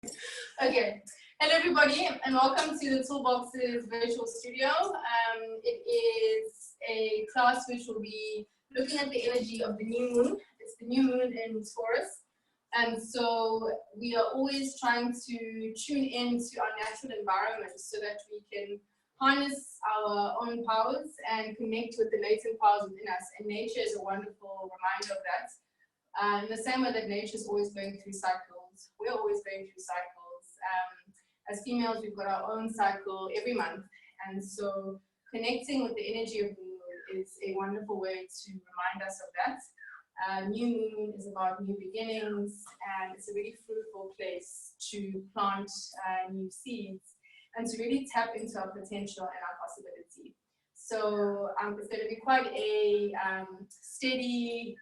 Okay, hello everybody, and welcome to the Toolbox's virtual studio. It is a class which will be looking at the energy of the new moon. It's the new moon in Taurus, and so we are always trying to tune into our natural environment so that we can harness our own powers and connect with the latent powers within us. And nature is a wonderful reminder of that. In the same way that nature is always going through cycles, we're always going through cycles. As females, we've got our own cycle every month, and so connecting with the energy of the moon is a wonderful way to remind us of that. New moon is about new beginnings, and it's a really fruitful place to plant new seeds and to really tap into our potential and our possibility. So it's going to be quite a steady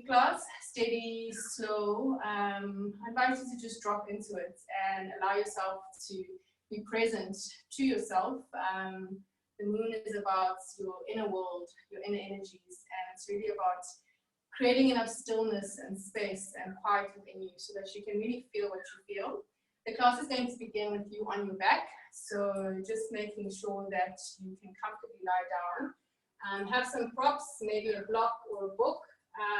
class, steady, slow. I invite you to just drop into it and allow yourself to be present to yourself. The moon is about your inner world, your inner energies, and it's really about creating enough stillness and space and quiet within you so that you can really feel what you feel. The class is going to begin with you on your back, so just making sure that you can comfortably lie down. Have some props, maybe a block or a book.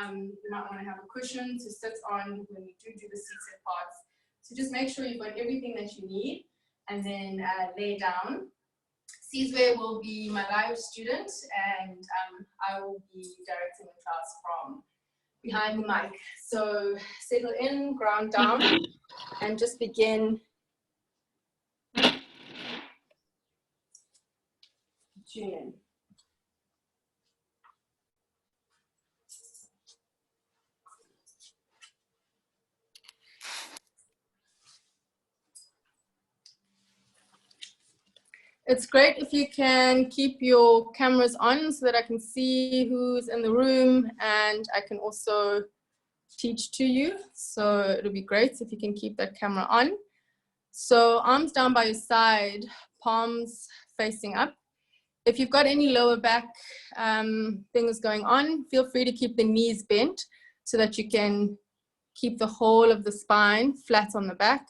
You might want to have a cushion to sit on when you do the seated parts. So just make sure you've got everything that you need, and then lay down. Sizwe will be my live student, and I will be directing the class from behind the mic. So settle in, ground down, and just begin to tune in. It's great if you can keep your cameras on so that I can see who's in the room and I can also teach to you. So it'll be great if you can keep that camera on. So arms down by your side, palms facing up. If you've got any lower back things going on, feel free to keep the knees bent so that you can keep the whole of the spine flat on the back.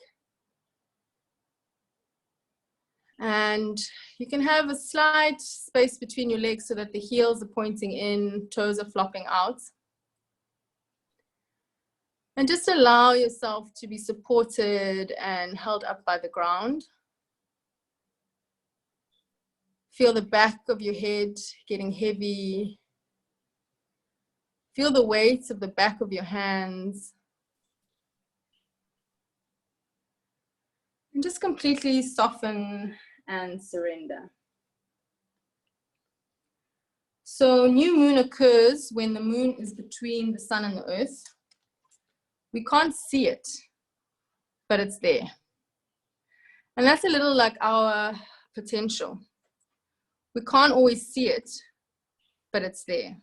And you can have a slight space between your legs so that the heels are pointing in, toes are flopping out. And just allow yourself to be supported and held up by the ground. Feel the back of your head getting heavy. Feel the weight of the back of your hands. And just completely soften and surrender. So new moon occurs when the moon is between the sun and the earth. We can't see it, but it's there. And that's a little like our potential. We can't always see it, but it's there.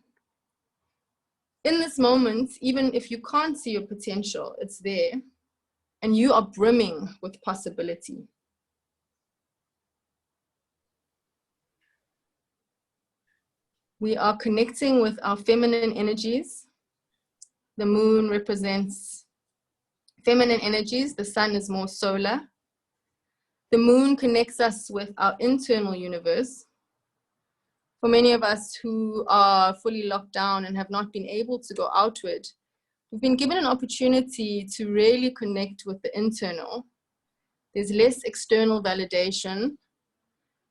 In this moment, even if you can't see your potential, it's there. And you are brimming with possibility. We are connecting with our feminine energies. The moon represents feminine energies. The sun is more solar. The moon connects us with our internal universe. For many of us who are fully locked down and have not been able to go outward, we've been given an opportunity to really connect with the internal. There's less external validation.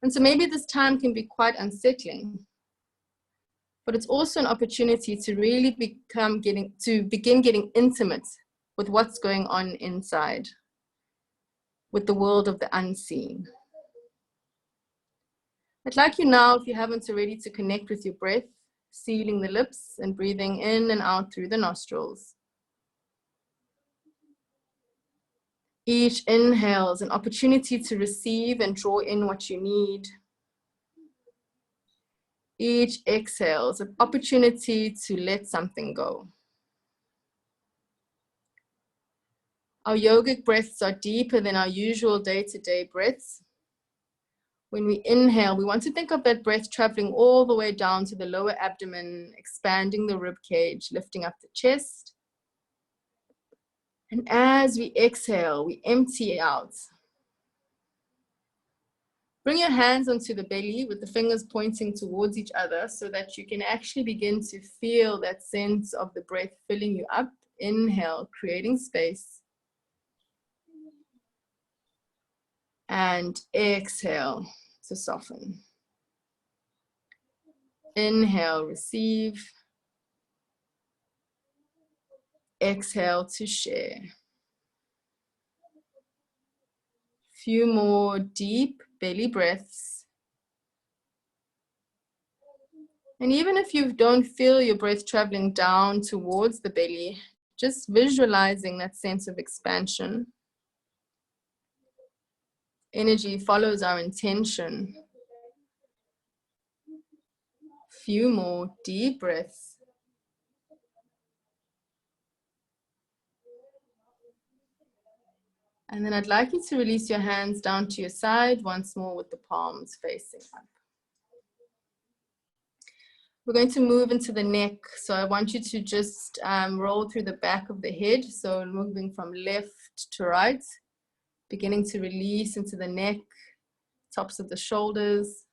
And so maybe this time can be quite unsettling. But it's also an opportunity to really begin getting intimate with what's going on inside, with the world of the unseen. I'd like you now, if you haven't already, to connect with your breath, sealing the lips and breathing in and out through the nostrils. Each inhale is an opportunity to receive and draw in what you need. Each exhale is an opportunity to let something go. Our yogic breaths are deeper than our usual day-to-day breaths. When we inhale, we want to think of that breath traveling all the way down to the lower abdomen, expanding the rib cage, lifting up the chest. And as we exhale, we empty out. Bring your hands onto the belly with the fingers pointing towards each other so that you can actually begin to feel that sense of the breath filling you up. Inhale, creating space. And exhale to soften. Inhale, receive. Exhale to share. Few more deep belly breaths. And even if you don't feel your breath traveling down towards the belly, just visualizing that sense of expansion. Energy follows our intention. Few more deep breaths. And then I'd like you to release your hands down to your side once more with the palms facing up. We're going to move into the neck. So I want you to just roll through the back of the head. So moving from left to right, beginning to release into the neck, tops of the shoulders.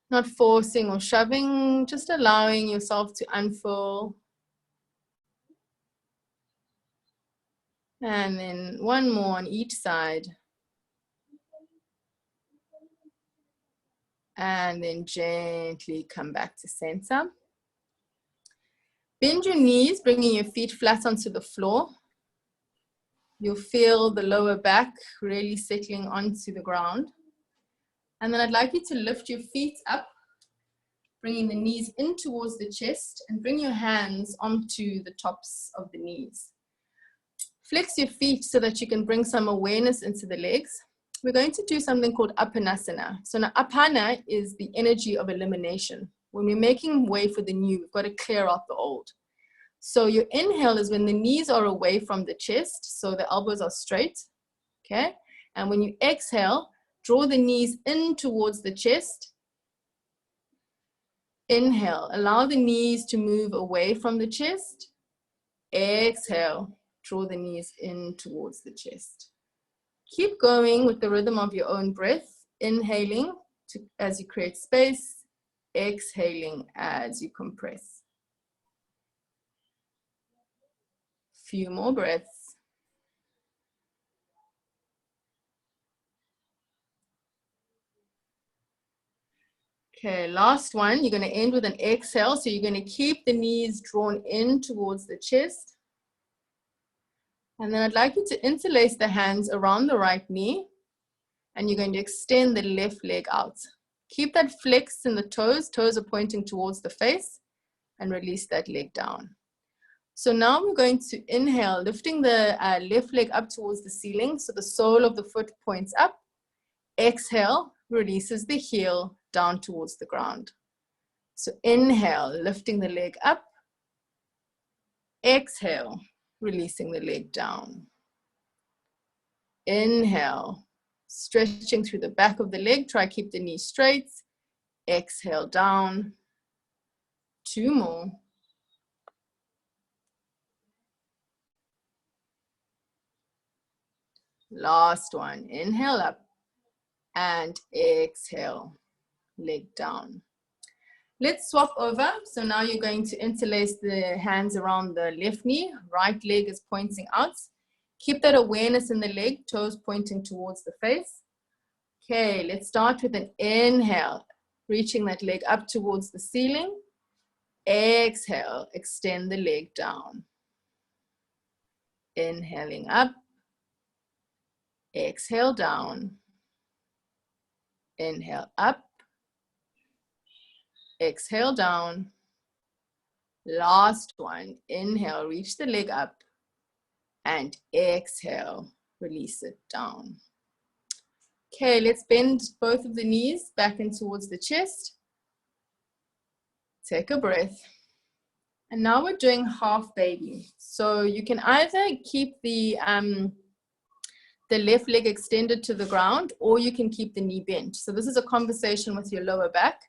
Not forcing or shoving, just allowing yourself to unfurl. And then one more on each side. And then gently come back to center. Bend your knees, bringing your feet flat onto the floor. You'll feel the lower back really settling onto the ground. And then I'd like you to lift your feet up, bringing the knees in towards the chest and bring your hands onto the tops of the knees. Flex your feet so that you can bring some awareness into the legs. We're going to do something called Apanasana. So now Apana is the energy of elimination. When we're making way for the new, we've got to clear out the old. So your inhale is when the knees are away from the chest, so the elbows are straight, okay? And when you exhale, draw the knees in towards the chest. Inhale, allow the knees to move away from the chest. Exhale, draw the knees in towards the chest. Keep going with the rhythm of your own breath, inhaling as you create space, exhaling as you compress. Few more breaths. Okay, last one. You're going to end with an exhale. So you're going to keep the knees drawn in towards the chest. And then I'd like you to interlace the hands around the right knee. And you're going to extend the left leg out. Keep that flex in the toes. Toes are pointing towards the face. And release that leg down. So now we're going to inhale, lifting the left leg up towards the ceiling. So the sole of the foot points up. Exhale, releases the heel down towards the ground. So inhale, lifting the leg up. Exhale, releasing the leg down. Inhale, stretching through the back of the leg. Try keep the knee straight. Exhale down. Two more. Last one. Inhale up and exhale, leg down. Let's swap over. So now you're going to interlace the hands around the left knee. Right leg is pointing out. Keep that awareness in the leg, toes pointing towards the face. Okay, let's start with an inhale, reaching that leg up towards the ceiling. Exhale, extend the leg down. Inhaling up. Exhale down. Inhale up. Exhale down. Last one. Inhale, reach the leg up. And exhale, release it down. Okay, let's bend both of the knees back in towards the chest. Take a breath. And now we're doing half baby. So you can either keep the left leg extended to the ground, or you can keep the knee bent. So this is a conversation with your lower back.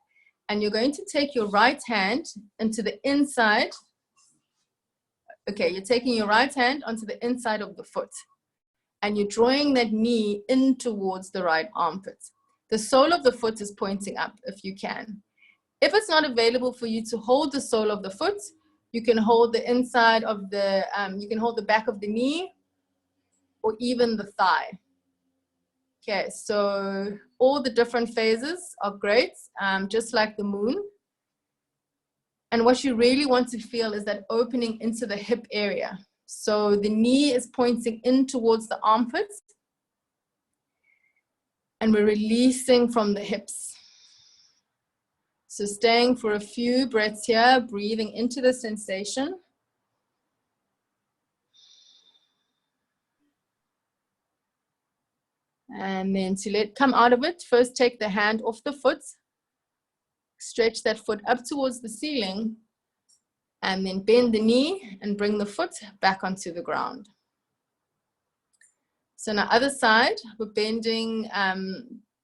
And you're going to take your right hand into the inside. Okay, you're taking your right hand onto the inside of the foot. And you're drawing that knee in towards the right armpit. The sole of the foot is pointing up if you can. If it's not available for you to hold the sole of the foot, you can hold the inside of the, you can hold the back of the knee or even the thigh. Okay, so all the different phases are great, just like the moon. And what you really want to feel is that opening into the hip area. So the knee is pointing in towards the armpits, and we're releasing from the hips. So staying for a few breaths here, breathing into the sensation. And then to let come out of it, first take the hand off the foot, stretch that foot up towards the ceiling, and then bend the knee and bring the foot back onto the ground. So now other side, we're bending,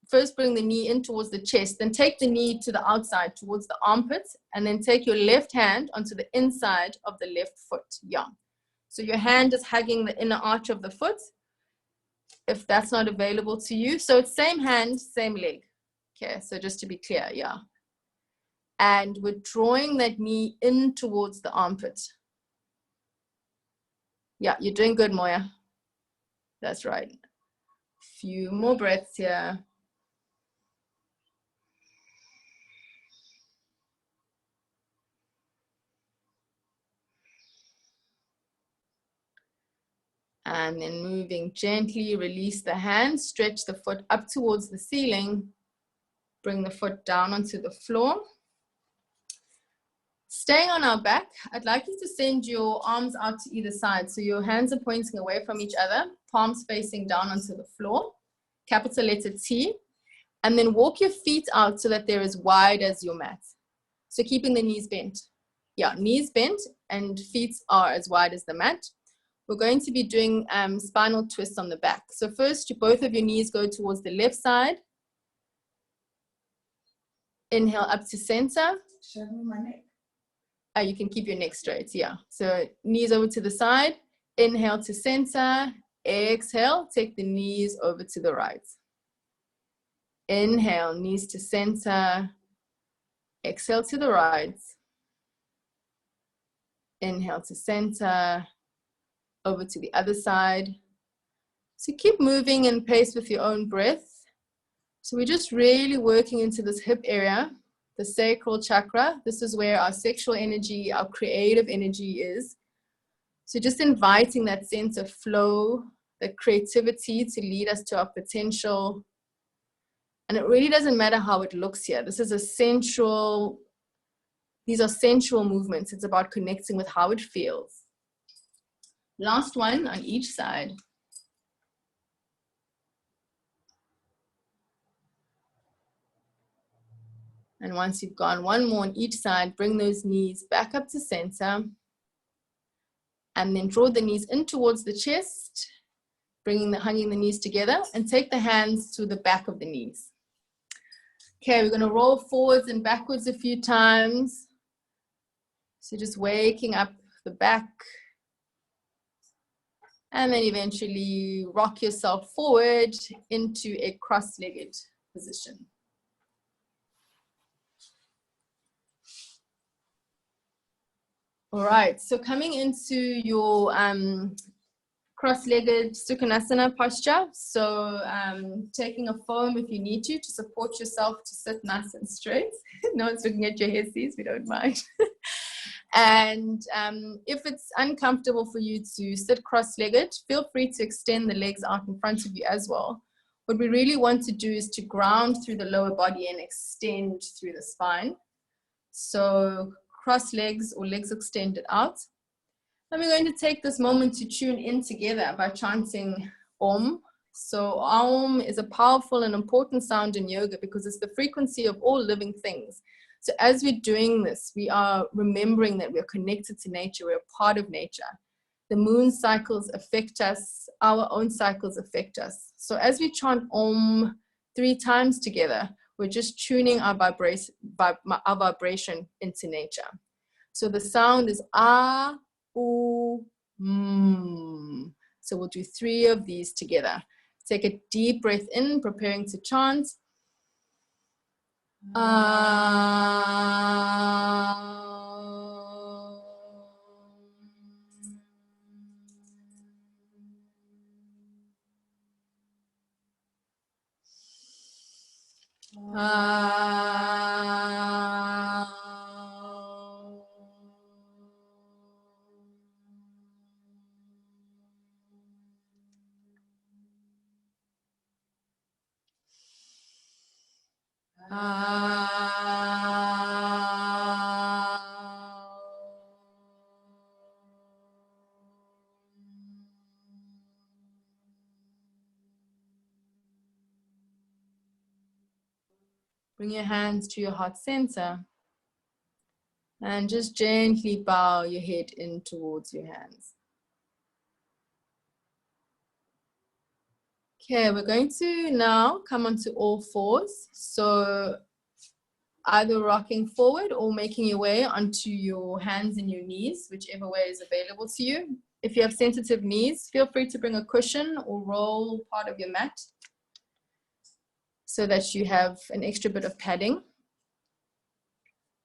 first bring the knee in towards the chest, then take the knee to the outside towards the armpit, and then take your left hand onto the inside of the left foot. Yeah. So your hand is hugging the inner arch of the foot, if that's not available to you. So it's same hand, same leg. Okay, so just to be clear, yeah. And we're drawing that knee in towards the armpit. Yeah, you're doing good, Moya. That's right. Few more breaths here. And then moving gently, release the hand, stretch the foot up towards the ceiling, bring the foot down onto the floor. Staying on our back, I'd like you to send your arms out to either side. So your hands are pointing away from each other, palms facing down onto the floor, capital letter T, and then walk your feet out so that they're as wide as your mat. So keeping the knees bent. Yeah, knees bent and feet are as wide as the mat. We're going to be doing spinal twists on the back. So first, both of your knees go towards the left side. Inhale up to center. Show me my neck. You can keep your neck straight, yeah. So knees over to the side. Inhale to center. Exhale, take the knees over to the right. Inhale, knees to center. Exhale to the right. Inhale to center. Over to the other side. So keep moving in pace with your own breath. So we're just really working into this hip area, the sacral chakra. This is where our sexual energy, our creative energy is. So just inviting that sense of flow, that creativity to lead us to our potential. And it really doesn't matter how it looks here. This is a sensual, these are sensual movements. It's about connecting with how it feels. Last one on each side. And once you've gone one more on each side, bring those knees back up to center. And then draw the knees in towards the chest, hugging the knees together, and take the hands to the back of the knees. Okay, we're going to roll forwards and backwards a few times. So just waking up the back. And then eventually rock yourself forward into a cross-legged position. All right, so coming into your cross-legged Sukhanasana posture. So taking a foam if you need to support yourself to sit nice and straight. No one's looking at your hairpiece, we don't mind. And if it's uncomfortable for you to sit cross-legged, feel free to extend the legs out in front of you as well. What we really want to do is to ground through the lower body and extend through the spine. So cross legs or legs extended out. And we're going to take this moment to tune in together by chanting Om. So Om is a powerful and important sound in yoga because it's the frequency of all living things. So as we're doing this, we are remembering that we're connected to nature, we're a part of nature. The moon cycles affect us, our own cycles affect us. So as we chant Om 3 times together, We're just tuning our vibration into nature. So the sound is ah, oo, mm. So we'll do 3 of these together. Take a deep breath in, preparing to chant. Bring your hands to your heart center and just gently bow your head in towards your hands. Okay, we're going to now come onto all fours. So either rocking forward or making your way onto your hands and your knees, whichever way is available to you. If you have sensitive knees, feel free to bring a cushion or roll part of your mat so that you have an extra bit of padding.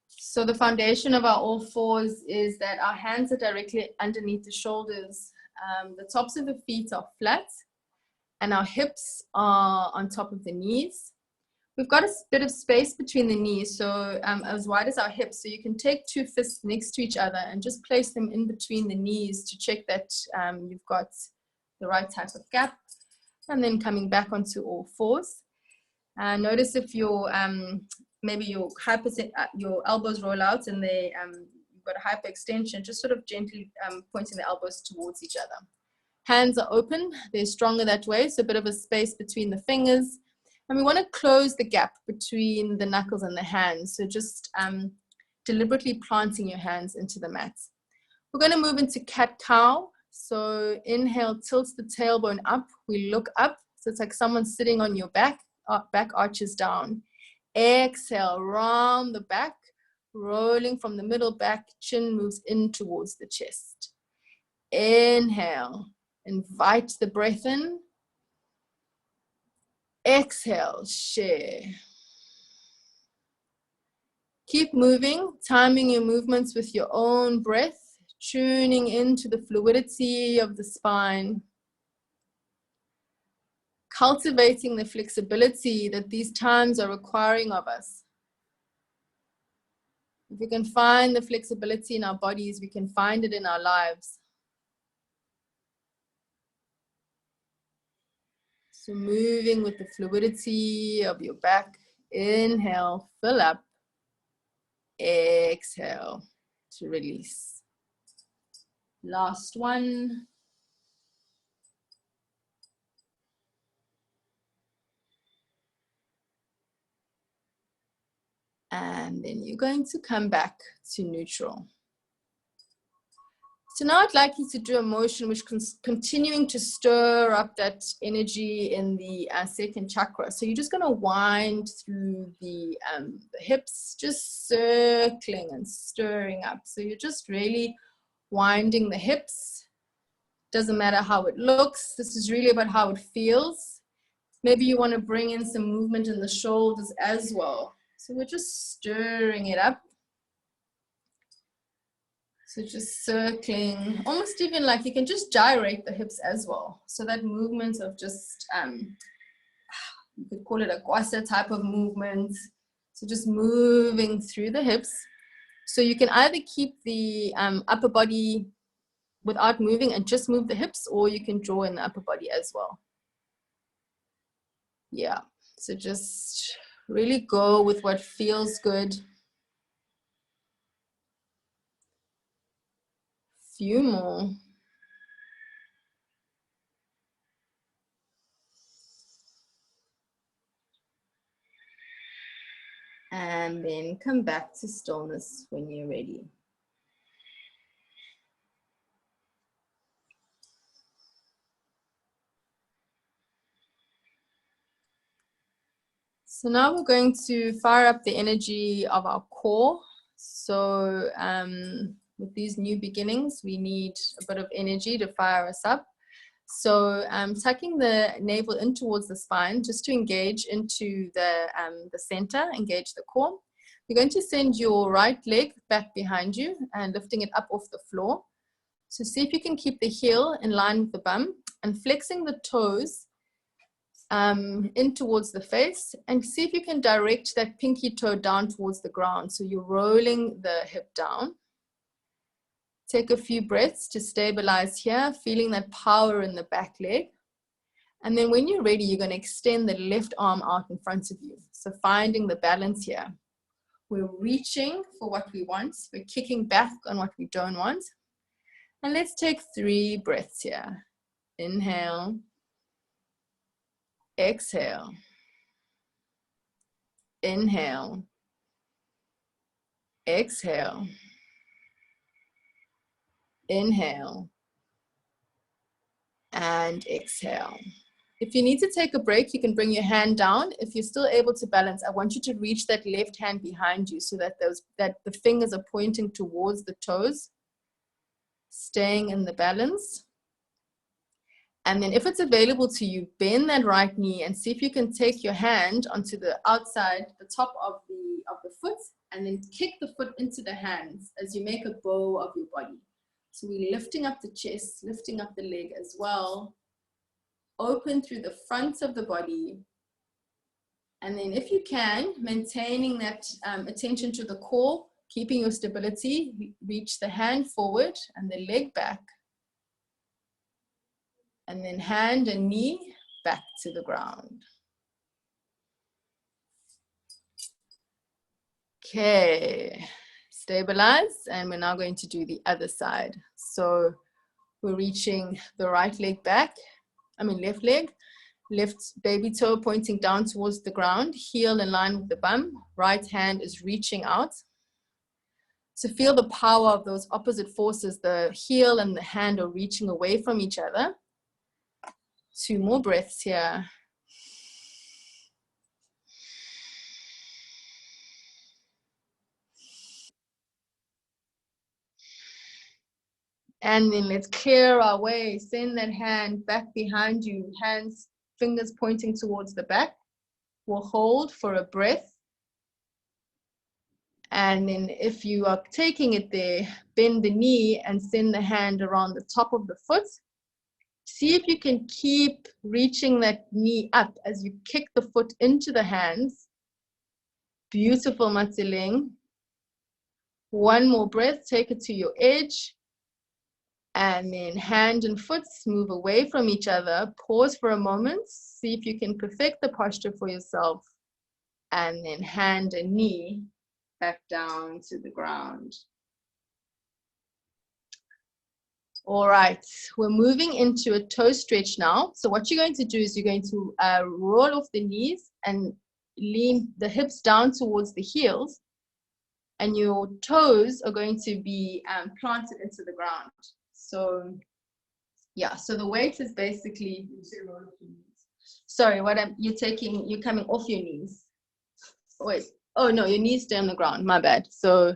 So the foundation of our all fours is that our hands are directly underneath the shoulders. The tops of the feet are flat and our hips are on top of the knees. We've got a bit of space between the knees, so as wide as our hips. So you can take 2 fists next to each other and just place them in between the knees to check that you've got the right type of gap. And then coming back onto all fours. Notice if your maybe your elbows roll out and you've got a hyperextension, just sort of gently pointing the elbows towards each other. Hands are open, they're stronger that way, so a bit of a space between the fingers. And we want to close the gap between the knuckles and the hands. So just deliberately planting your hands into the mat. We're going to move into cat-cow. So inhale, tilt the tailbone up. We look up. So it's like someone sitting on your back arches down. Exhale, round the back, rolling from the middle back, chin moves in towards the chest. Inhale, invite the breath in. Exhale, share. Keep moving, timing your movements with your own breath, tuning into the fluidity of the spine, cultivating the flexibility that these times are requiring of us. If we can find the flexibility in our bodies, we can find it in our lives. So moving with the fluidity of your back. Inhale, fill up. Exhale to release. Last one. And then you're going to come back to neutral. So now I'd like you to do a motion which continuing to stir up that energy in the second chakra. So you're just going to wind through the hips, just circling and stirring up. So you're just really winding the hips. Doesn't matter how it looks. This is really about how it feels. Maybe you want to bring in some movement in the shoulders as well. So we're just stirring it up. So just circling, almost even like you can just gyrate the hips as well. So that movement of just, you could call it a kwasa type of movement. So just moving through the hips. So you can either keep the upper body without moving and just move the hips, or you can draw in the upper body as well. Yeah, so just really go with what feels good. Few more. And then come back to stillness when you're ready. So now we're going to fire up the energy of our core. So with these new beginnings, we need a bit of energy to fire us up. So tucking the navel in towards the spine, just to engage into the center, engage the core. You're going to send your right leg back behind you and lifting it up off the floor. So see if you can keep the heel in line with the bum and flexing the toes in towards the face, and see if you can direct that pinky toe down towards the ground. So you're rolling the hip down. Take a few breaths to stabilize here, feeling that power in the back leg. And then when you're ready, you're going to extend the left arm out in front of you. So finding the balance here. We're reaching for what we want. We're kicking back on what we don't want. And let's take 3 breaths here. Inhale. Exhale. Inhale. Exhale. Inhale. And exhale. If you need to take a break, you can bring your hand down. If you're still able to balance, I want you to reach that left hand behind you so that the fingers are pointing towards the toes, staying in the balance. And then if it's available to you, bend that right knee and see if you can take your hand onto the outside, the top of the foot, and then kick the foot into the hands as you make a bow of your body. So we're lifting up the chest, lifting up the leg as well. Open through the front of the body. And then if you can, maintaining that attention to the core, keeping your stability, reach the hand forward and the leg back. And then hand and knee back to the ground. Okay, stabilize, and we're now going to do the other side. So we're reaching the right leg back, left leg, left baby toe pointing down towards the ground, heel in line with the bum, right hand is reaching out. So feel the power of those opposite forces, the heel and the hand are reaching away from each other. 2 more breaths here. And then let's clear our way. Send that hand back behind you. Hands, fingers pointing towards the back. We'll hold for a breath. And then if you are taking it there, bend the knee and send the hand around the top of the foot. See if you can keep reaching that knee up as you kick the foot into the hands. Beautiful, Matiling. 1 more breath, take it to your edge. And then hand and foot move away from each other. Pause for a moment. See if you can perfect the posture for yourself. And then hand and knee back down to the ground. All right, we're moving into a toe stretch now. So what you're going to do is you're going to roll off the knees and lean the hips down towards the heels. And your toes are going to be planted into the ground. So yeah, so the weight is basically, sorry, you're coming off your knees. Wait, oh no, your knees stay on the ground, my bad. So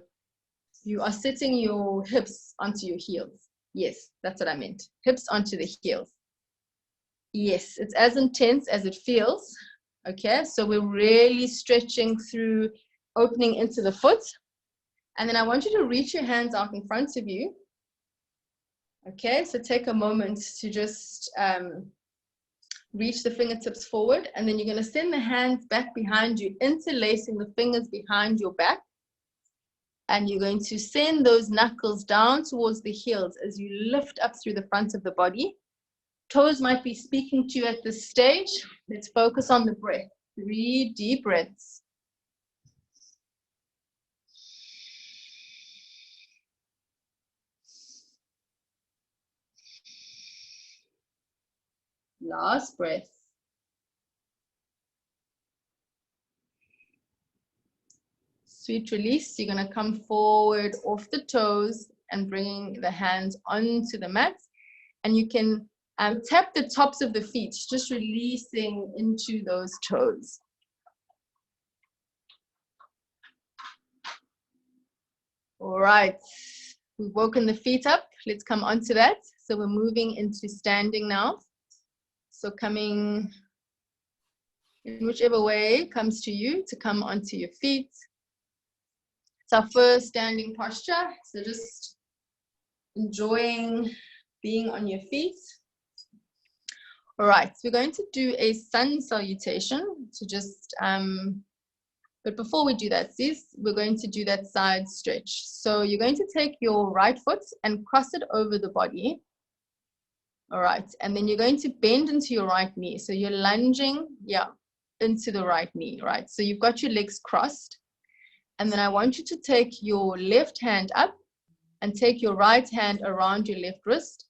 you are sitting your hips onto your heels. Yes, that's what I meant. Hips onto the heels. Yes, it's as intense as it feels. Okay, so we're really stretching through, opening into the foot. And then I want you to reach your hands out in front of you. Okay, so take a moment to just reach the fingertips forward, and then you're going to send the hands back behind you, interlacing the fingers behind your back. And you're going to send those knuckles down towards the heels as you lift up through the front of the body. Toes might be speaking to you at this stage. Let's focus on the breath. 3 deep breaths. Last breath. Sweet release. You're going to come forward off the toes and bringing the hands onto the mat. And you can tap the tops of the feet, just releasing into those toes. All right, we've woken the feet up. Let's come onto that. So we're moving into standing now. So coming in whichever way comes to you to come onto your feet. It's our first standing posture. So just enjoying being on your feet. All right, so we're going to do a sun salutation to just, but before we do that, sis, we're going to do that side stretch. So you're going to take your right foot and cross it over the body. All right, and then you're going to bend into your right knee. So you're lunging, into the right knee, right? So you've got your legs crossed. And then I want you to take your left hand up and take your right hand around your left wrist.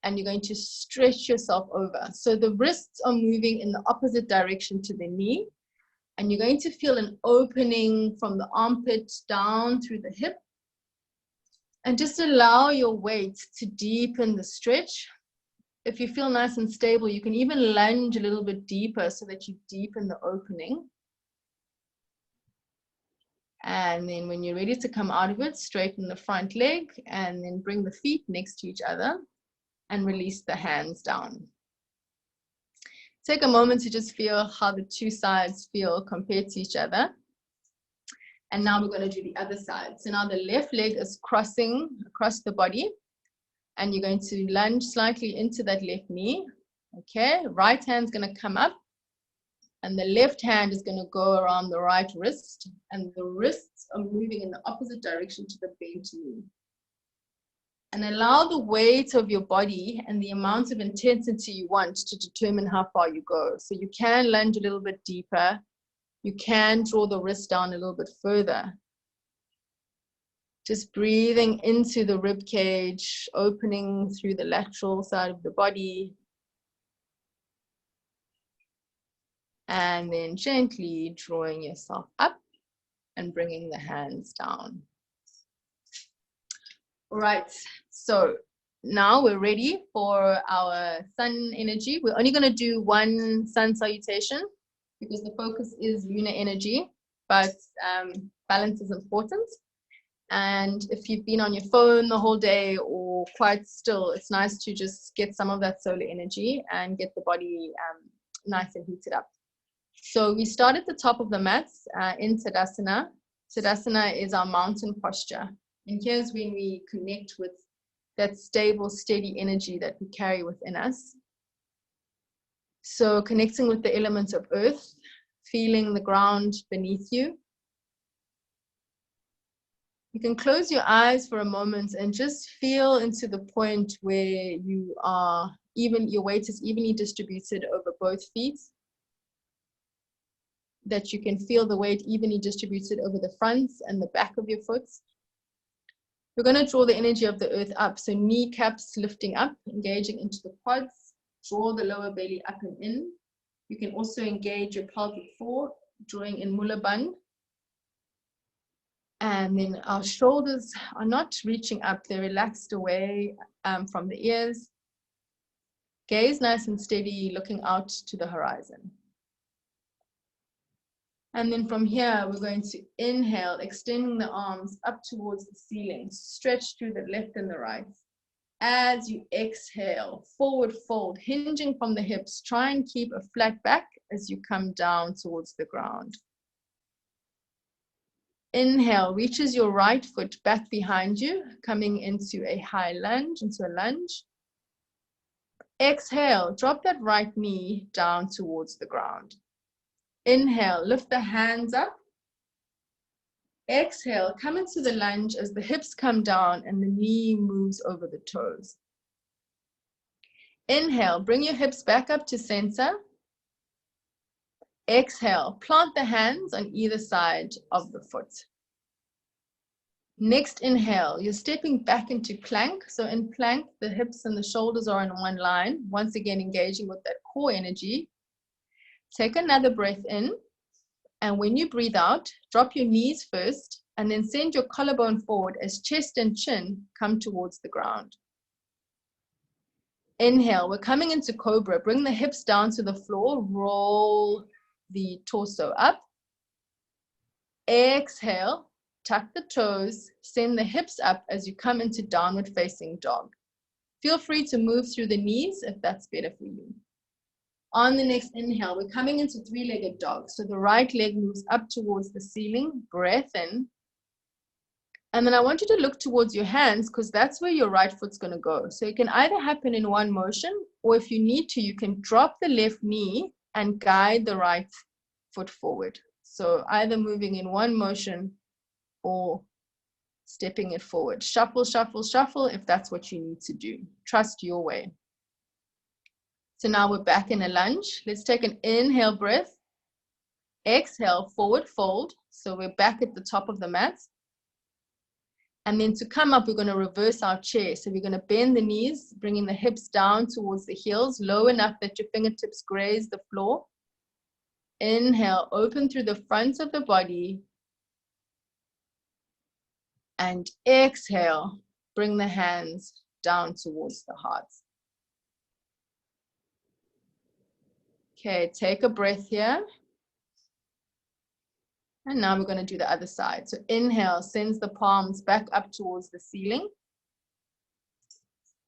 And you're going to stretch yourself over. So the wrists are moving in the opposite direction to the knee. And you're going to feel an opening from the armpit down through the hip. And just allow your weight to deepen the stretch. If you feel nice and stable, you can even lunge a little bit deeper so that you deepen the opening. And then when you're ready to come out of it, straighten the front leg and then bring the feet next to each other. And release the hands down. Take a moment to just feel how the two sides feel compared to each other. And now we're going to do the other side. So now the left leg is crossing across the body. And you're going to lunge slightly into that left knee. Okay, right hand's going to come up. And the left hand is going to go around the right wrist. And the wrists are moving in the opposite direction to the bent knee. And allow the weight of your body and the amount of intensity you want to determine how far you go. So you can lunge a little bit deeper. You can draw the wrist down a little bit further. Just breathing into the rib cage, opening through the lateral side of the body. And then gently drawing yourself up and bringing the hands down. All right, so now we're ready for our sun energy. We're only going to do one sun salutation because the focus is lunar energy, but balance is important. And if you've been on your phone the whole day or quite still, it's nice to just get some of that solar energy and get the body nice and heated up. So we start at the top of the mats in Tadasana. Tadasana is our mountain posture. And here's when we connect with that stable, steady energy that we carry within us. So connecting with the elements of earth, feeling the ground beneath you. You can close your eyes for a moment and just feel into the point where you are, your weight is evenly distributed over both feet. That you can feel the weight evenly distributed over the front and the back of your foot. We're going to draw the energy of the earth up. So kneecaps lifting up, engaging into the quads. Draw the lower belly up and in. You can also engage your pelvic floor, drawing in Mula Bandh. And then our shoulders are not reaching up. They're relaxed away from the ears. Gaze nice and steady, looking out to the horizon. And then from here, we're going to inhale, extending the arms up towards the ceiling. Stretch through the left and the right. As you exhale, forward fold, hinging from the hips. Try and keep a flat back as you come down towards the ground. Inhale, reaches your right foot back behind you, coming into a high lunge, into a lunge. Exhale, drop that right knee down towards the ground. Inhale, lift the hands up. Exhale, come into the lunge as the hips come down and the knee moves over the toes. Inhale, bring your hips back up to center. Exhale, plant the hands on either side of the foot. Next inhale, you're stepping back into plank. So in plank, the hips and the shoulders are in one line. Once again, engaging with that core energy. Take another breath in. And when you breathe out, drop your knees first and then send your collarbone forward as chest and chin come towards the ground. Inhale, we're coming into cobra. Bring the hips down to the floor. Roll the torso up. Exhale, tuck the toes, send the hips up as you come into downward facing dog. Feel free to move through the knees if that's better for you. On the next inhale, we're coming into three-legged dog. So the right leg moves up towards the ceiling, breath in. And then I want you to look towards your hands because that's where your right foot's going to go. So it can either happen in one motion, or if you need to, you can drop the left knee and guide the right foot forward. So either moving in one motion or stepping it forward. Shuffle, shuffle, shuffle if that's what you need to do. Trust your way. So now we're back in a lunge. Let's take an inhale breath. Exhale, forward fold. So we're back at the top of the mat. And then to come up, we're going to reverse our chair. So we're going to bend the knees, bringing the hips down towards the heels, low enough that your fingertips graze the floor. Inhale, open through the front of the body. And exhale, bring the hands down towards the heart. Okay, take a breath here. And now we're going to do the other side. So inhale, sends the palms back up towards the ceiling.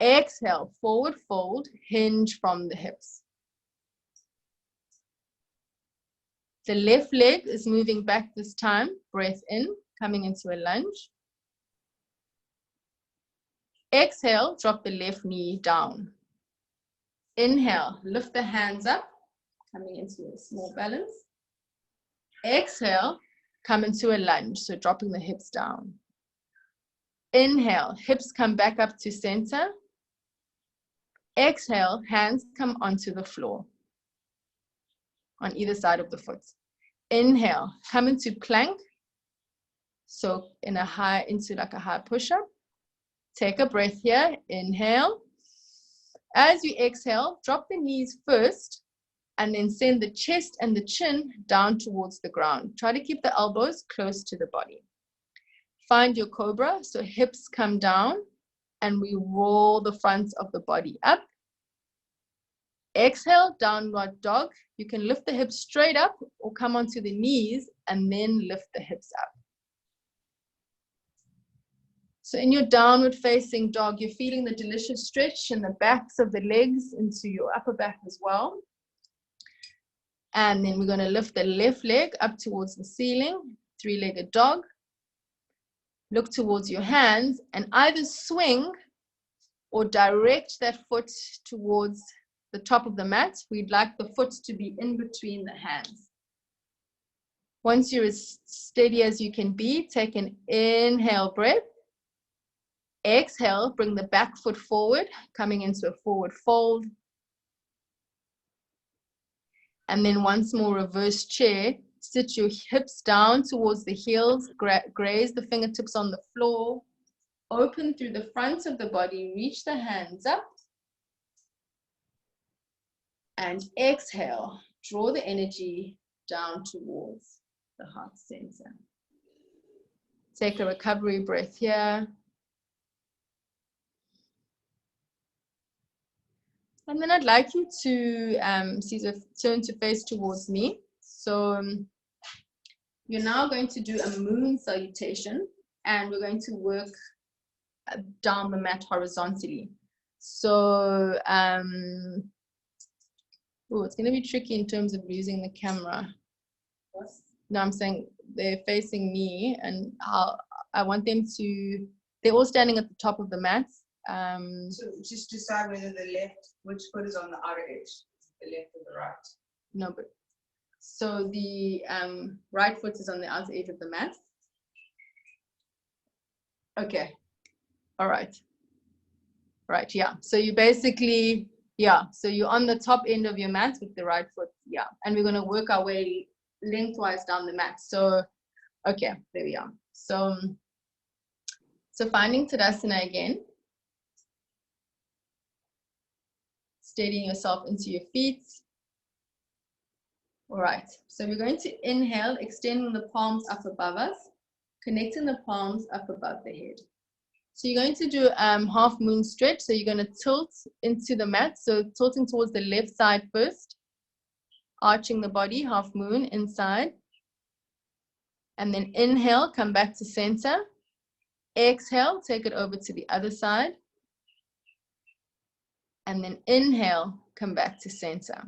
Exhale, forward fold, hinge from the hips. The left leg is moving back this time. Breath in, coming into a lunge. Exhale, drop the left knee down. Inhale, lift the hands up, coming into a small balance. Exhale, come into a lunge, so dropping the hips down. Inhale, hips come back up to center. Exhale, hands come onto the floor on either side of the foot. Inhale, come into plank. So into like a high push-up. Take a breath here. Inhale. As you exhale, drop the knees first and then send the chest and the chin down towards the ground. Try to keep the elbows close to the body. Find your cobra, so hips come down and we roll the front of the body up. Exhale, downward dog. You can lift the hips straight up or come onto the knees and then lift the hips up. So in your downward facing dog, you're feeling the delicious stretch in the backs of the legs into your upper back as well. And then we're going to lift the left leg up towards the ceiling, three-legged dog. Look towards your hands and either swing or direct that foot towards the top of the mat. We'd like the foot to be in between the hands. Once you're as steady as you can be, take an inhale breath. Exhale, bring the back foot forward, coming into a forward fold. And then once more, reverse chair. Sit your hips down towards the heels, graze the fingertips on the floor. Open through the front of the body, reach the hands up. And exhale, draw the energy down towards the heart center. Take a recovery breath here. And then I'd like you to, Caesar, turn to face towards me. So you're now going to do a moon salutation, and we're going to work down the mat horizontally. So, it's going to be tricky in terms of using the camera. No, I'm saying they're facing me, and I want them to, they're all standing at the top of the mat. So just decide whether which foot is on the outer edge, the left or the right. No, but so the right foot is on the outer edge of the mat. Okay. All right. Right. Yeah. So you basically, yeah. So you're on the top end of your mat with the right foot. Yeah. And we're going to work our way lengthwise down the mat. So, okay, there we are. So finding Tadasana again. Steadying yourself into your feet. All right, so we're going to inhale, extending the palms up above us, connecting the palms up above the head. So you're going to do half moon stretch. So you're going to tilt into the mat. So tilting towards the left side first, arching the body, half moon inside. And then inhale, come back to center. Exhale, take it over to the other side. And then inhale, come back to center.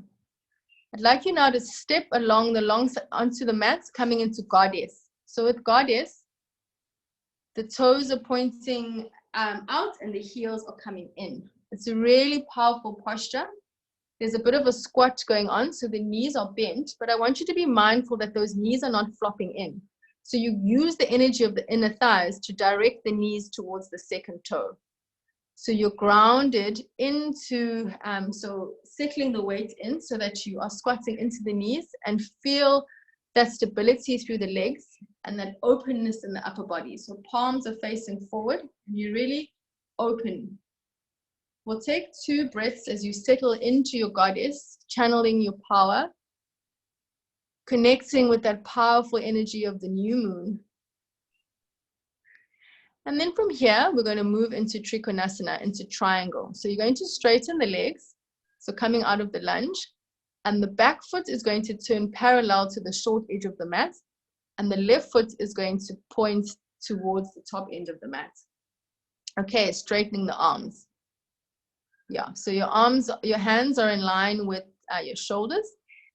I'd like you now to step along the long side onto the mats, coming into goddess. So with goddess, the toes are pointing out and the heels are coming in. It's a really powerful posture. There's a bit of a squat going on, so the knees are bent, but I want you to be mindful that those knees are not flopping in. So you use the energy of the inner thighs to direct the knees towards the second toe. So you're grounded into, so settling the weight in so that you are squatting into the knees and feel that stability through the legs and that openness in the upper body. So palms are facing forward and you really open. We'll take 2 breaths as you settle into your goddess, channeling your power, connecting with that powerful energy of the new moon. And then from here, we're going to move into Trikonasana, into triangle. So you're going to straighten the legs, so coming out of the lunge, and the back foot is going to turn parallel to the short edge of the mat, and the left foot is going to point towards the top end of the mat. Okay, straightening the arms. Yeah, so your hands are in line with your shoulders,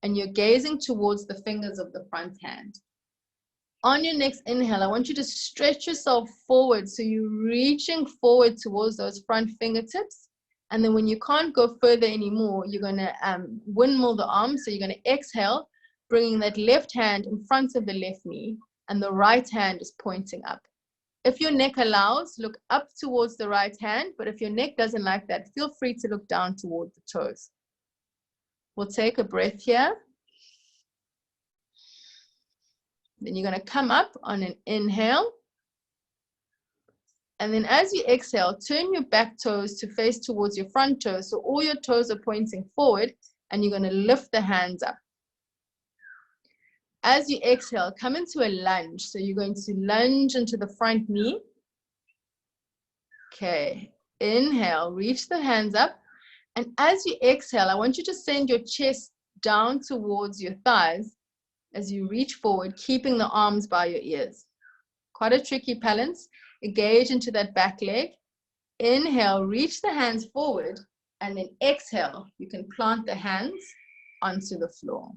and you're gazing towards the fingers of the front hand. On your next inhale, I want you to stretch yourself forward. So you're reaching forward towards those front fingertips. And then when you can't go further anymore, you're going to windmill the arms. So you're going to exhale, bringing that left hand in front of the left knee, and the right hand is pointing up. If your neck allows, look up towards the right hand. But if your neck doesn't like that, feel free to look down towards the toes. We'll take a breath here. Then you're going to come up on an inhale. And then as you exhale, turn your back toes to face towards your front toes. So all your toes are pointing forward, and you're going to lift the hands up. As you exhale, come into a lunge. So you're going to lunge into the front knee. Okay, inhale, reach the hands up. And as you exhale, I want you to send your chest down towards your thighs as you reach forward, keeping the arms by your ears. Quite a tricky balance. Engage into that back leg. Inhale, reach the hands forward, and then exhale, you can plant the hands onto the floor.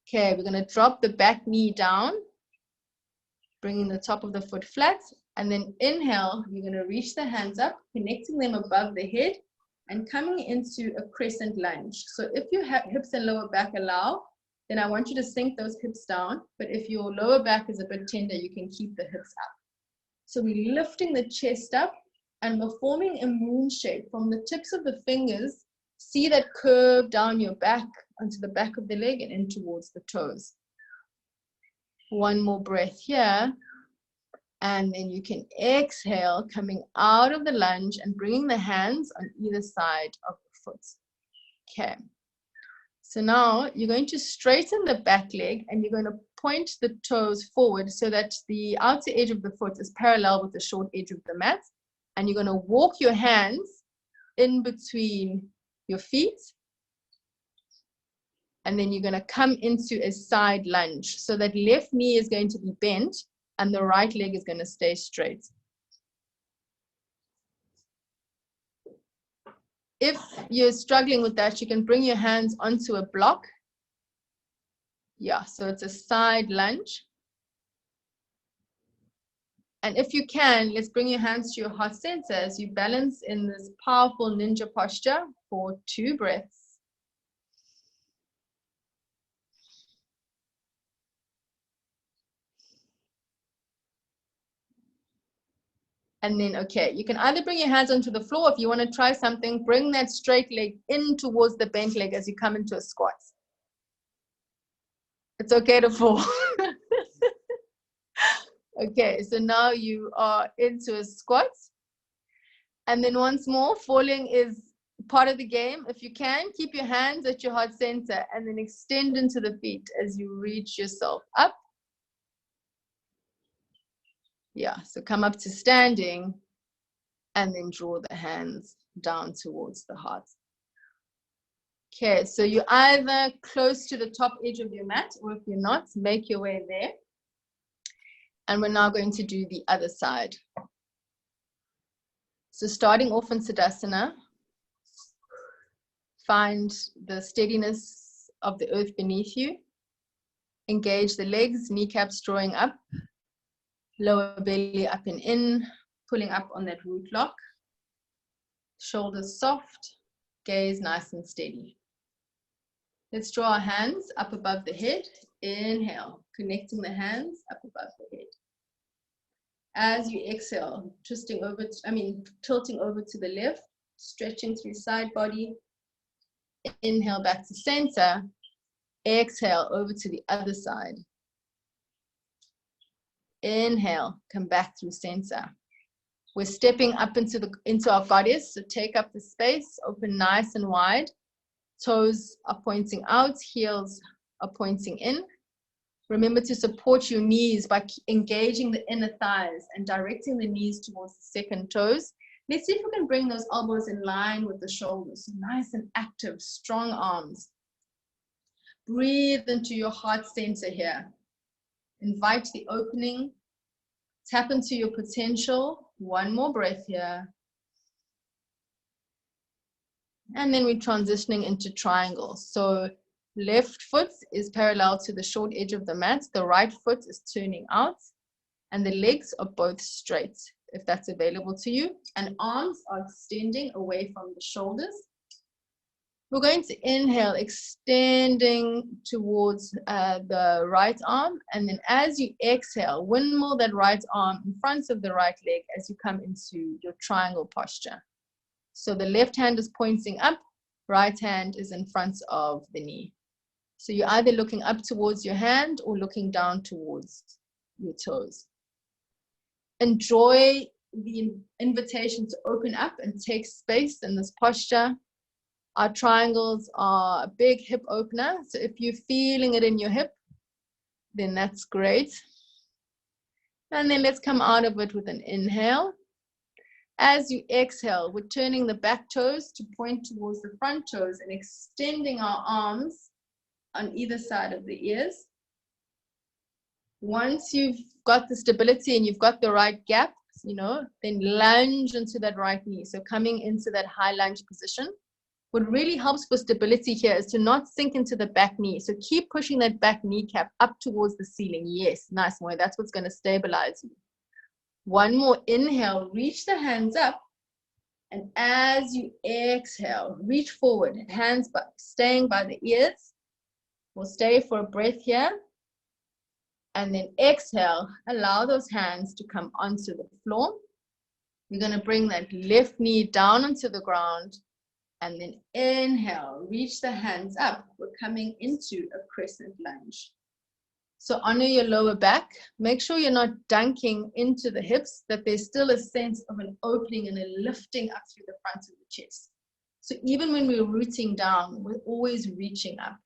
Okay, we're going to drop the back knee down, bringing the top of the foot flat, and then inhale, you're going to reach the hands up, connecting them above the head, and coming into a crescent lunge. So if your hips and lower back allow, then I want you to sink those hips down. But if your lower back is a bit tender, you can keep the hips up. So we're lifting the chest up, and we're forming a moon shape from the tips of the fingers. See that curve down your back onto the back of the leg and in towards the toes. One more breath here. And then you can exhale, coming out of the lunge and bringing the hands on either side of the foot. Okay. So now you're going to straighten the back leg, and you're going to point the toes forward so that the outer edge of the foot is parallel with the short edge of the mat. And you're going to walk your hands in between your feet. And then you're going to come into a side lunge. So that left knee is going to be bent and the right leg is going to stay straight. If you're struggling with that, you can bring your hands onto a block. Yeah, so it's a side lunge. And if you can, let's bring your hands to your heart center as you balance in this powerful ninja posture for 2 breaths. And then, okay, you can either bring your hands onto the floor. If you want to try something, bring that straight leg in towards the bent leg as you come into a squat. It's okay to fall. Okay, so now you are into a squat. And then once more, falling is part of the game. If you can, keep your hands at your heart center and then extend into the feet as you reach yourself up. Yeah, so come up to standing and then draw the hands down towards the heart. Okay, so you're either close to the top edge of your mat, or if you're not, make your way there. And we're now going to do the other side. So starting off in Tadasana, find the steadiness of the earth beneath you. Engage the legs, kneecaps drawing up, lower belly up and in, pulling up on that root lock. Shoulders soft, gaze nice and steady. Let's draw our hands up above the head. Inhale, connecting the hands up above the head. As you exhale, tilting over to the left, stretching through side body. Inhale back to center. Exhale over to the other side. Inhale, come back through center. We're stepping up into our goddess, so take up the space, open nice and wide. Toes are pointing out, heels are pointing in. Remember to support your knees by engaging the inner thighs and directing the knees towards the second toes. Let's see if we can bring those elbows in line with the shoulders. So nice and active, strong arms. Breathe into your heart center here. Invite the opening. Tap into your potential. One more breath here. And then we're transitioning into triangles. So left foot is parallel to the short edge of the mat. The right foot is turning out. And the legs are both straight, if that's available to you. And arms are extending away from the shoulders. We're going to inhale, extending towards the right arm. And then as you exhale, windmill that right arm in front of the right leg as you come into your triangle posture. So the left hand is pointing up, right hand is in front of the knee. So you're either looking up towards your hand or looking down towards your toes. Enjoy the invitation to open up and take space in this posture. Our triangles are a big hip opener. So if you're feeling it in your hip, then that's great. And then let's come out of it with an inhale. As you exhale, we're turning the back toes to point towards the front toes and extending our arms on either side of the ears. Once you've got the stability and you've got the right gap, then lunge into that right knee. So coming into that high lunge position. What really helps for stability here is to not sink into the back knee. So keep pushing that back kneecap up towards the ceiling. Yes, nice way. That's what's going to stabilize you. One more inhale, reach the hands up. And as you exhale, reach forward, hands staying by the ears. We'll stay for a breath here. And then exhale, allow those hands to come onto the floor. You're going to bring that left knee down onto the ground. And then inhale, reach the hands up. We're coming into a crescent lunge. So honor your lower back. Make sure you're not dunking into the hips, that there's still a sense of an opening and a lifting up through the front of the chest. So even when we're rooting down, we're always reaching up.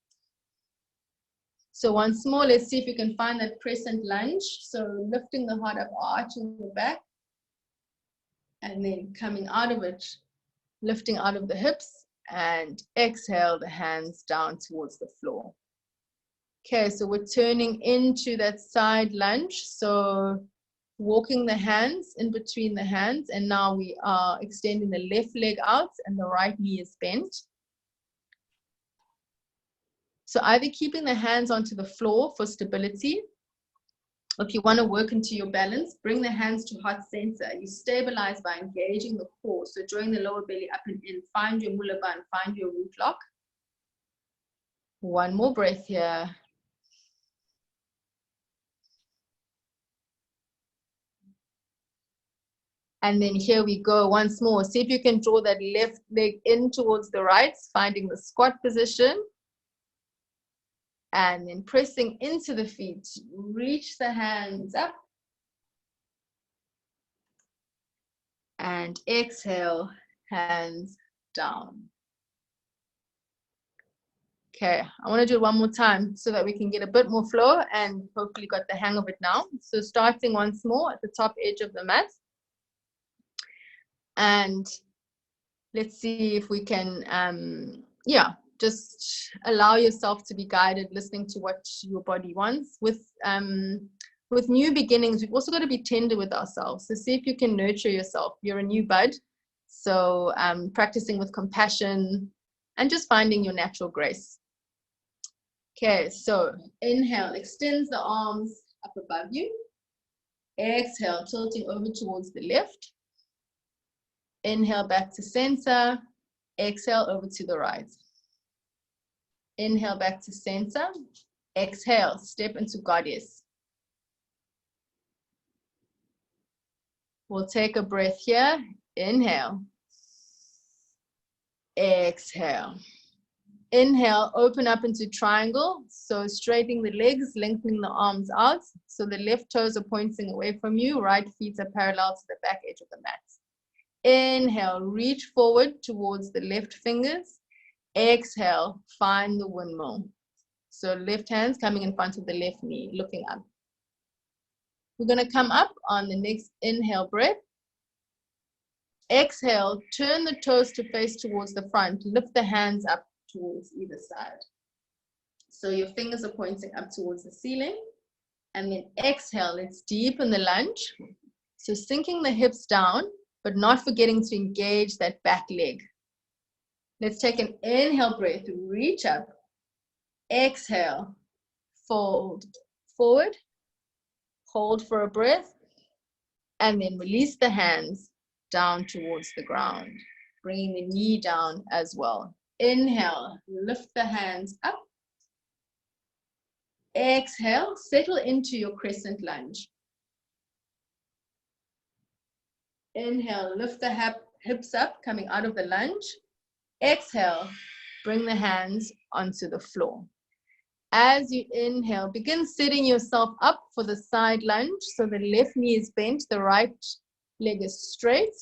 So once more, let's see if you can find that crescent lunge. So lifting the heart up, arching the back. And then coming out of it, lifting out of the hips, and exhale the hands down towards the floor. Okay, so we're turning into that side lunge. So walking the hands in between the hands, and now we are extending the left leg out and the right knee is bent. So either keeping the hands onto the floor for stability, or if you want to work into your balance, bring the hands to heart center. You stabilize by engaging the core. So drawing the lower belly up and in. Find your mulaba and find your root lock. One more breath here. And then here we go once more. See if you can draw that left leg in towards the right, finding the squat position. And then pressing into the feet. Reach the hands up. And exhale, hands down. Okay, I want to do it one more time so that we can get a bit more flow and hopefully got the hang of it now. So starting once more at the top edge of the mat. And let's see if we can, just allow yourself to be guided, listening to what your body wants. With new beginnings, we've also got to be tender with ourselves. So see if you can nurture yourself. You're a new bud. So practicing with compassion and just finding your natural grace. Okay, so inhale, extends the arms up above you. Exhale, tilting over towards the left. Inhale, back to center. Exhale, over to the right. Inhale, back to center. Exhale, step into goddess. We'll take a breath here. Inhale. Exhale. Inhale, open up into triangle. So straightening the legs, lengthening the arms out. So the left toes are pointing away from you. Right feet are parallel to the back edge of the mat. Inhale, reach forward towards the left fingers. Exhale, find the windmill. So left hand's coming in front of the left knee, looking up. We're going to come up on the next inhale breath. Exhale, turn the toes to face towards the front. Lift the hands up towards either side. So your fingers are pointing up towards the ceiling. And then exhale, let's deepen the lunge. So sinking the hips down, but not forgetting to engage that back leg. Let's take an inhale breath, reach up. Exhale, fold forward, hold for a breath, and then release the hands down towards the ground, bringing the knee down as well. Inhale, lift the hands up. Exhale, settle into your crescent lunge. Inhale, lift the hips up, coming out of the lunge. Exhale, bring the hands onto the floor. As you inhale, begin setting yourself up for the side lunge. So the left knee is bent, the right leg is straight.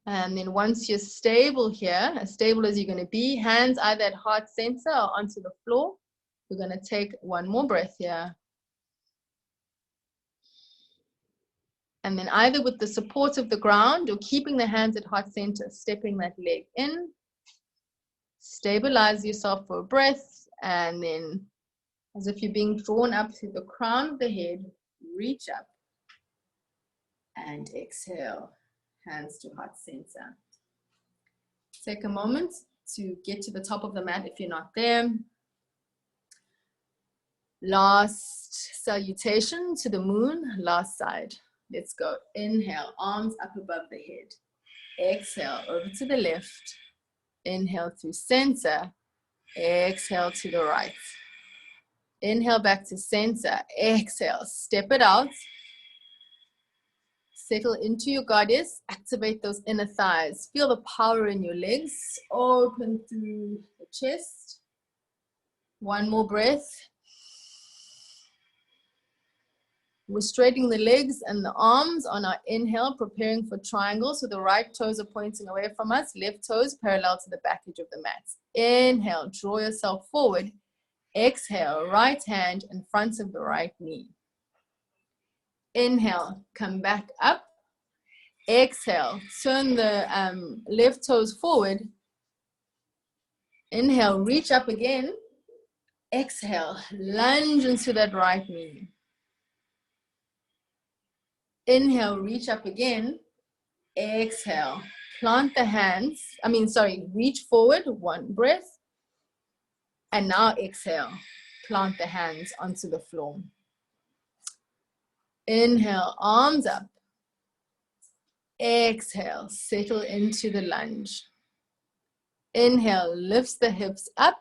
And then once you're stable here, as stable as you're going to be, hands either at heart center or onto the floor. We're going to take one more breath here. And then either with the support of the ground or keeping the hands at heart center, stepping that leg in. Stabilize yourself for a breath. And then as if you're being drawn up through the crown of the head, reach up and exhale. Hands to heart center. Take a moment to get to the top of the mat if you're not there. Last salutation to the moon, last side. Let's go. Inhale, arms up above the head. Exhale, over to the left. Inhale through center. Exhale to the right. Inhale back to center. Exhale, step it out. Settle into your goddess. Activate those inner thighs. Feel the power in your legs. Open through the chest. One more breath. We're straightening the legs and the arms on our inhale, preparing for triangle. So the right toes are pointing away from us. Left toes parallel to the back edge of the mat. Inhale, draw yourself forward. Exhale, right hand in front of the right knee. Inhale, come back up. Exhale, turn the left toes forward. Inhale, reach up again. Exhale, lunge into that right knee. Inhale, reach up again. Exhale, plant the hands. Reach forward, one breath. And now exhale, plant the hands onto the floor. Inhale, arms up. Exhale, settle into the lunge. Inhale, lifts the hips up.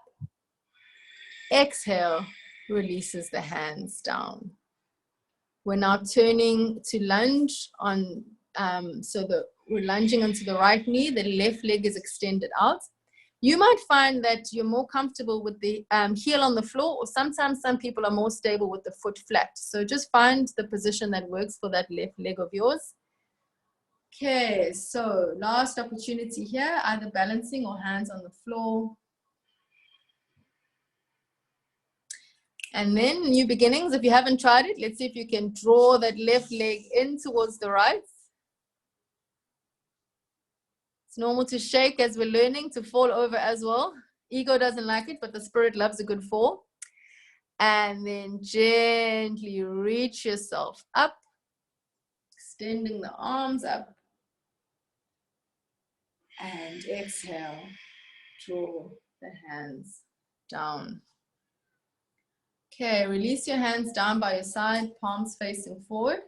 Exhale, releases the hands down. We're now turning to lunge on, we're lunging onto the right knee. The left leg is extended out. You might find that you're more comfortable with the heel on the floor, or sometimes some people are more stable with the foot flat. So just find the position that works for that left leg of yours. Okay, so last opportunity here, either balancing or hands on the floor. And then new beginnings, if you haven't tried it, let's see if you can draw that left leg in towards the right. It's normal to shake as we're learning, to fall over as well. Ego doesn't like it, but the spirit loves a good fall. And then gently reach yourself up, extending the arms up. And exhale, draw the hands down. Okay, release your hands down by your side, palms facing forward.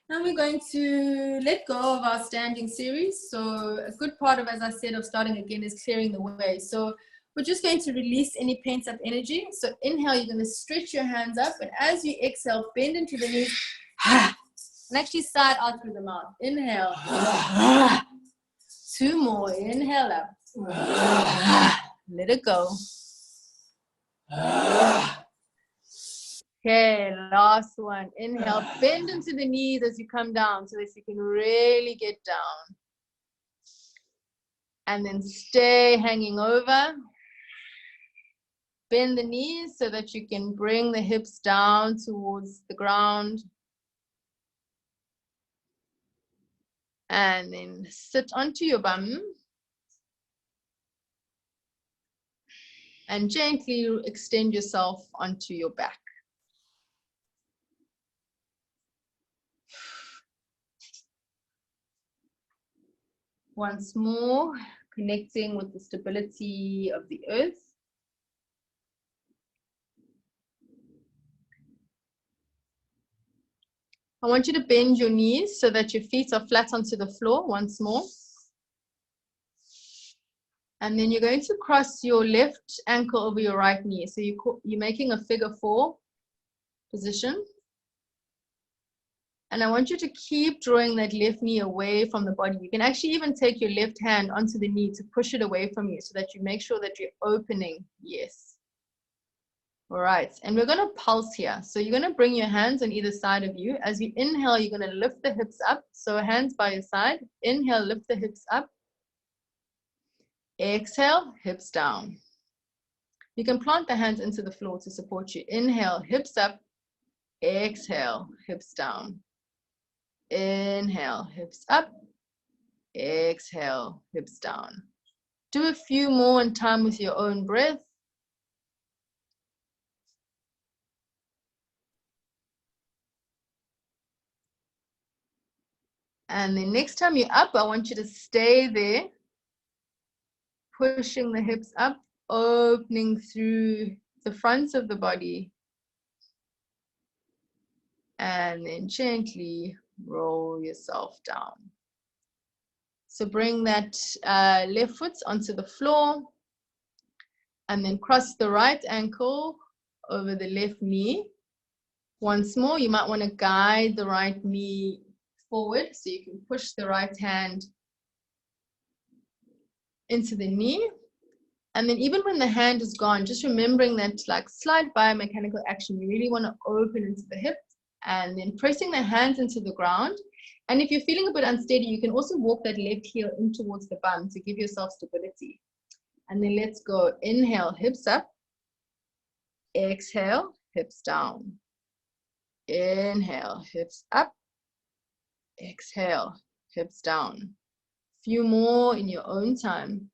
Now we're going to let go of our standing series. So a good part of, as I said, of starting again is clearing the way. So we're just going to release any pent up energy. So inhale, you're going to stretch your hands up. And as you exhale, bend into the knees. And actually side out through the mouth. Inhale. 2 more. Inhale up. Let it go. Okay, last one. Inhale, bend into the knees as you come down so that you can really get down. And then stay hanging over. Bend the knees so that you can bring the hips down towards the ground. And then sit onto your bum. And gently extend yourself onto your back. Once more, connecting with the stability of the earth. I want you to bend your knees so that your feet are flat onto the floor once more. And then you're going to cross your left ankle over your right knee. So you're making a figure 4 position. And I want you to keep drawing that left knee away from the body. You can actually even take your left hand onto the knee to push it away from you so that you make sure that you're opening. Yes. All right. And we're going to pulse here. So you're going to bring your hands on either side of you. As you inhale, you're going to lift the hips up. So hands by your side. Inhale, lift the hips up. Exhale, hips down. You can plant the hands into the floor to support you. Inhale, hips up. Exhale, hips down. Inhale, hips up. Exhale, hips down. Do a few more in time with your own breath. And then next time you're up, I want you to stay there, pushing the hips up, opening through the front of the body. And then gently roll yourself down. So bring that left foot onto the floor and then cross the right ankle over the left knee. Once more, you might want to guide the right knee forward so you can push the right hand into the knee. And then even when the hand is gone, just remembering that like slight biomechanical action, you really want to open into the hips and then pressing the hands into the ground. And if you're feeling a bit unsteady, you can also walk that left heel in towards the bum to give yourself stability. And then let's go. Inhale, hips up. Exhale, hips down. Inhale, hips up. Exhale, hips down. Few more in your own time.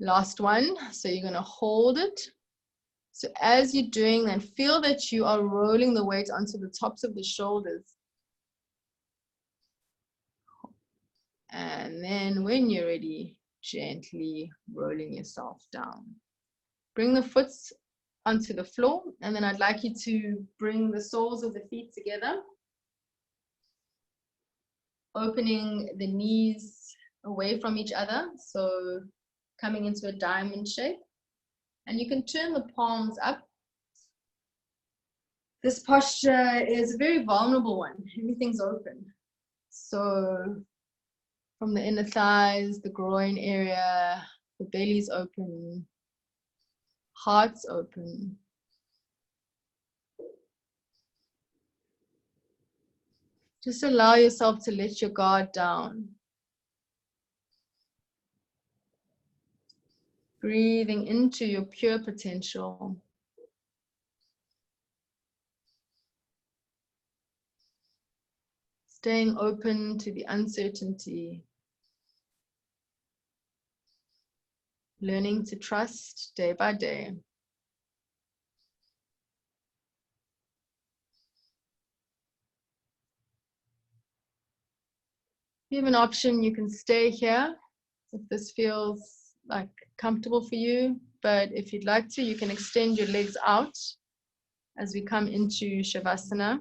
Last one. So you're going to hold it. So as you're doing that, feel that you are rolling the weight onto the tops of the shoulders. And then when you're ready, gently rolling yourself down. Bring the foot onto the floor, and then I'd like you to bring the soles of the feet together, opening the knees away from each other, so coming into a diamond shape. And you can turn the palms up. This posture is a very vulnerable one. Everything's open. So from the inner thighs, the groin area, the belly's open, heart's open. Just allow yourself to let your guard down. Breathing into your pure potential. Staying open to the uncertainty. Learning to trust day by day. You have an option, you can stay here if this feels like comfortable for you, but if you'd like to, you can extend your legs out as we come into Shavasana.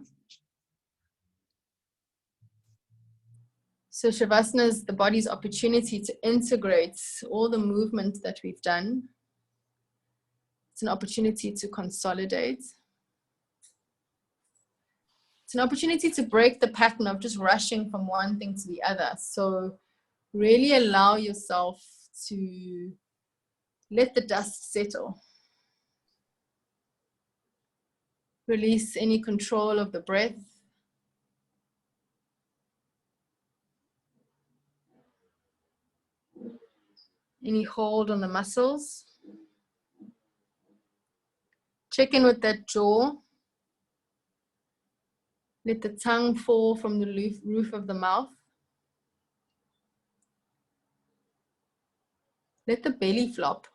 So Shavasana is the body's opportunity to integrate all the movement that we've done. It's an opportunity to consolidate. It's an opportunity to break the pattern of just rushing from one thing to the other. So really allow yourself to let the dust settle. Release any control of the breath. Any hold on the muscles. Check in with that jaw. Let the tongue fall from the roof of the mouth. Let the belly flop.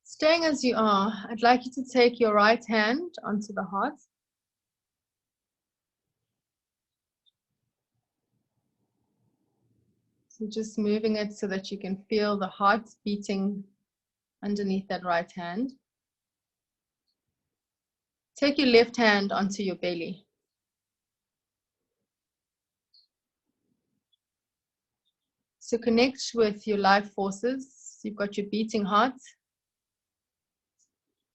Staying as you are, I'd like you to take your right hand onto the heart. So just moving it so that you can feel the heart beating underneath that right hand. Take your left hand onto your belly. So connect with your life forces. You've got your beating heart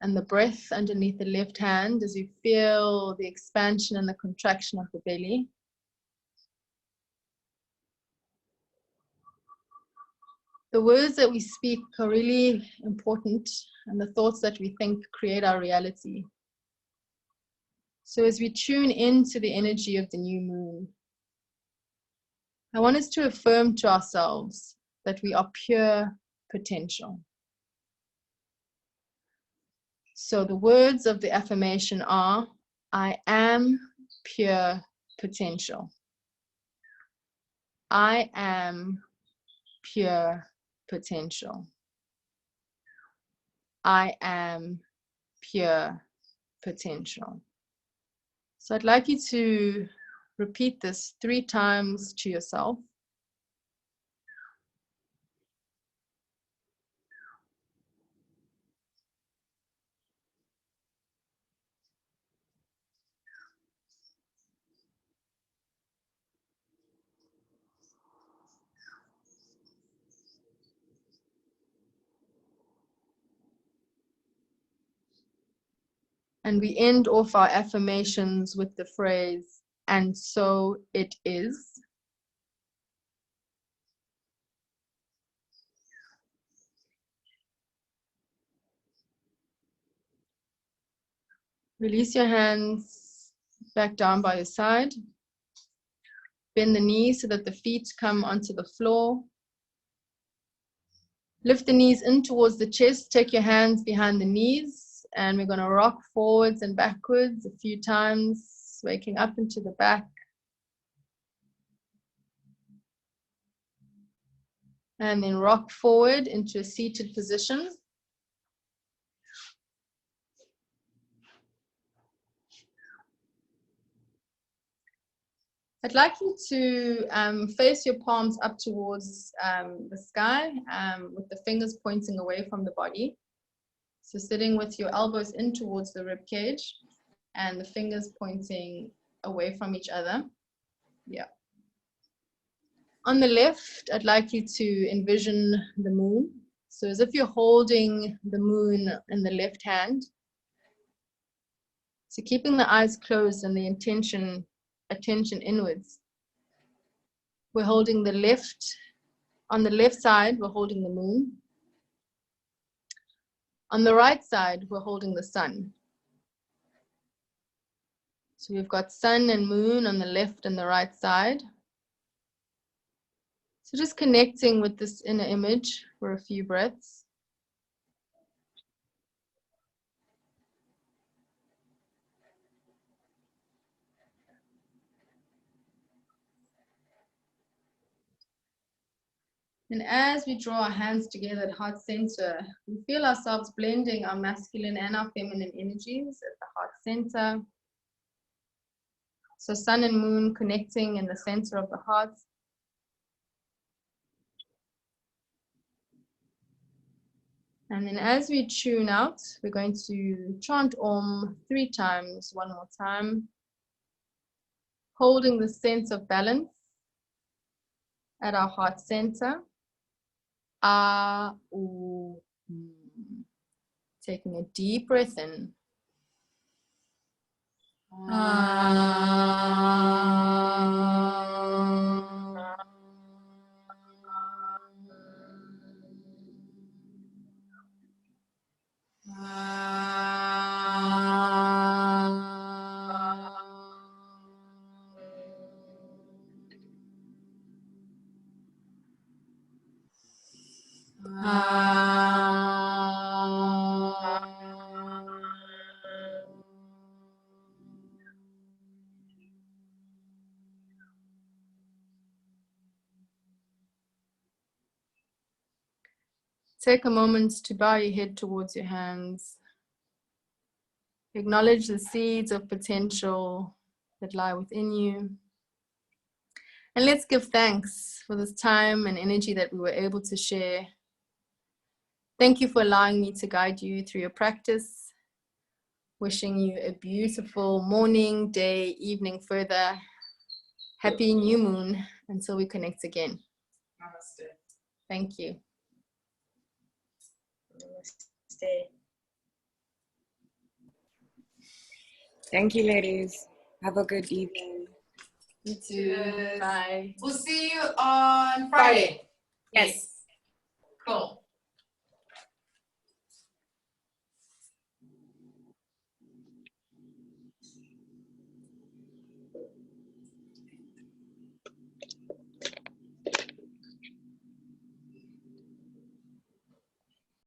and the breath underneath the left hand as you feel the expansion and the contraction of the belly. The words that we speak are really important, and the thoughts that we think create our reality. So as we tune into the energy of the new moon, I want us to affirm to ourselves that we are pure potential. So the words of the affirmation are, I am pure potential. I am pure potential. I am pure potential. So I'd like you to repeat this 3 times to yourself. And we end off our affirmations with the phrase, and so it is. Release your hands back down by your side. Bend the knees so that the feet come onto the floor. Lift the knees in towards the chest. Take your hands behind the knees. And we're going to rock forwards and backwards a few times, waking up into the back. And then rock forward into a seated position. I'd like you to face your palms up towards the sky with the fingers pointing away from the body. So sitting with your elbows in towards the rib cage and the fingers pointing away from each other. Yeah. On the left, I'd like you to envision the moon. So as if you're holding the moon in the left hand. So keeping the eyes closed and the attention inwards. We're holding the left, on the left side, we're holding the moon. On the right side, we're holding the sun. So we've got sun and moon on the left and the right side. So just connecting with this inner image for a few breaths. And as we draw our hands together at heart center, we feel ourselves blending our masculine and our feminine energies at the heart center. So sun and moon connecting in the center of the heart. And then as we tune out, we're going to chant Om 3 times, one more time. Holding the sense of balance at our heart center. Ah, ooh. Taking a deep breath in. Take a moment to bow your head towards your hands. Acknowledge the seeds of potential that lie within you. And let's give thanks for this time and energy that we were able to share. Thank you for allowing me to guide you through your practice. Wishing you a beautiful morning, day, evening further. Happy new moon until we connect again. Namaste. Thank you. Namaste. Thank you, ladies. Have a good evening. You too. Bye. We'll see you on Friday. Yes.